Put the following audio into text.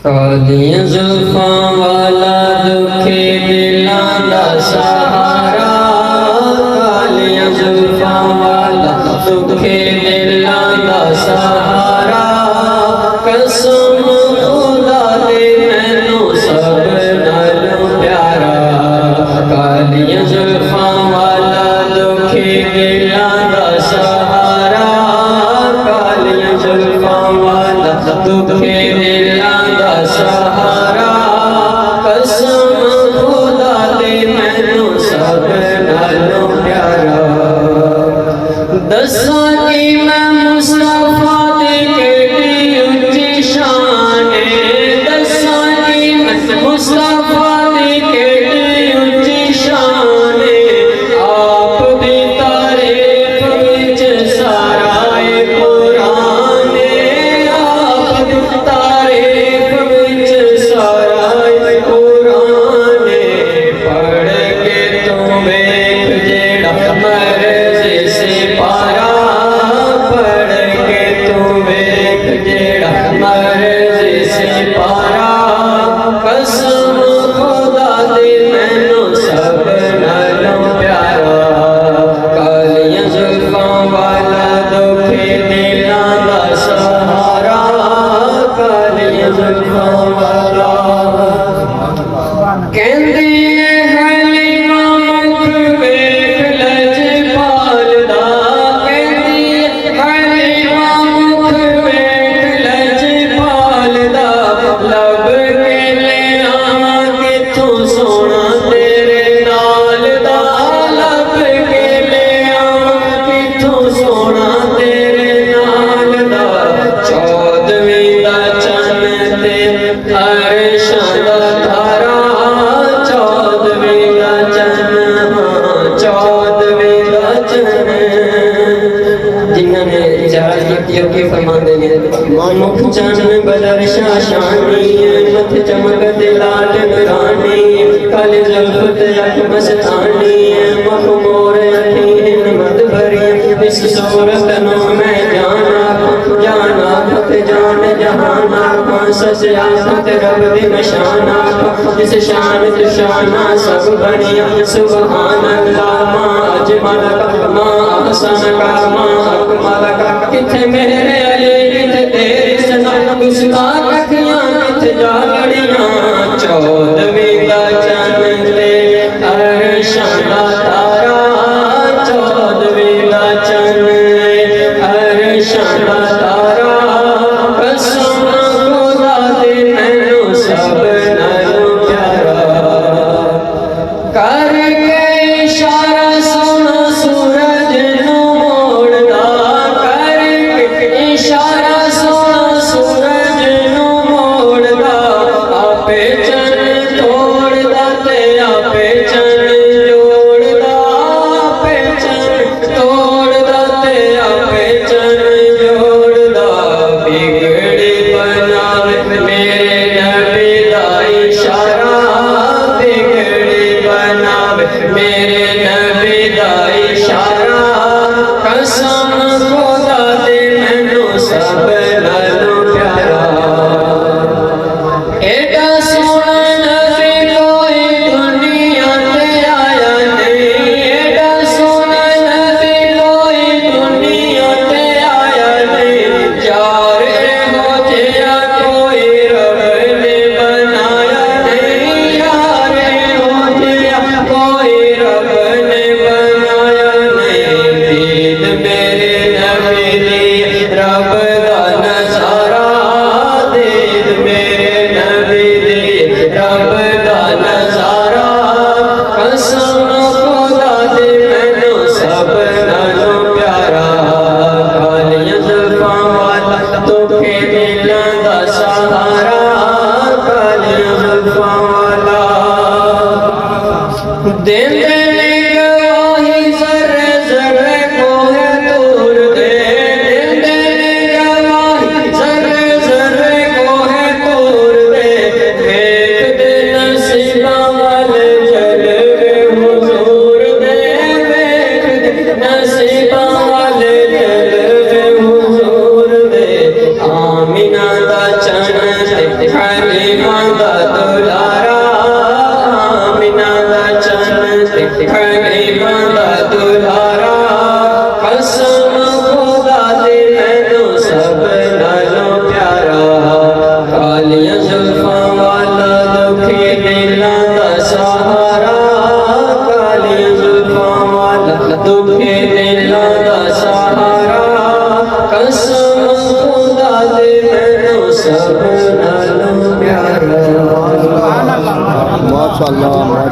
कालियां जुल्फां वाला दुखे दिलां दा सहारा, कालियां जुल्फां वाला दुखे दिलां दा सहारा, कसम खुदा दे मैनू सब नालों प्यारा, कालियां जुल्फां वाला दुखे दिलां दा सहारा, कालियां जुल्फां वाला दुखे दिलां दा सहारा, कसम खुदा दे मैनू सब नालों प्यारा। दसां कि मैं मुस्तफा दी केड़ी उच्ची शान है, दसां कि मैं मुस्तफा दी केड़ी उच्ची शान है, आप दी तारीफ विच सारा कुरान है, आप दी तारीफ विच सारा कुरान है, पढ़ के तू वेख जेड़ा मर्ज़ी से पारा, पढ़ के तू वेख जेड़ा मर्ज़ी से पारा, कसम खुदा दी मैनू सब नालों प्यारा, कालियां जुल्फां वाला दुखे दिलां दा सहारा, कालियां जुल्फां वाला। कहंदी है हलीमा मुख वेख लजपाल दा, कहंदी है हलीमा मुख वेख लजपाल दा, लब के ले आवां किथों सोना तेरे नाल दा, लब के ले आवां किथों सोना तेरे नाल दा, चौदवीं दा चन्न ते अरशां दा तारा, चौदवीं दा चन्न, चौदवीं दा चन्न। जिन्होंने इजाज़त की कि फरमाते हैं मुख चन्न बदर शाशानी, मथ चमक लाल नूरानी, कल जुल्फ ते अख मस्तानी, मुख मोर अखीं मद भरी, इस सूरत नू मैं जाना जाना फत जान जहाना, सच आफत रब दी निशाना, जिस शान तु शाना सब बनिया, सुभान अल्लाह मां अजमल का मां अहसन का मां अकमल का, किथे मेरे अली किथे तेरी सना, गुस्ताख अखियां किथे जा लड़ियां, चौदवीं दा चन्न ते अरशां दा तारा, चौदवीं दा चन्न अरशां दा तारा, कसम खुदा दे मैनू सब नालों प्यारा, करके इशारा सोना सूरज नू मोड़दा, करके इशारा सोना सूरज नू मोड़दा, आपे चन्न तोड़दा ते आपे चन्न जोड़दा, आपे चन्न तोड़दा ते आपे चन्न जोड़दा। गरीबां दा दुलारा कसम खुदा दी मैनू सब नालों प्यारा कालियां जुल्फां वाला दुखी दिलां दा सहारा कालियां जुल्फां वाला दुखी दिलां दा सहारा कसम खुदा दी मैनू सब नालों प्यारा। माशाअल्लाह।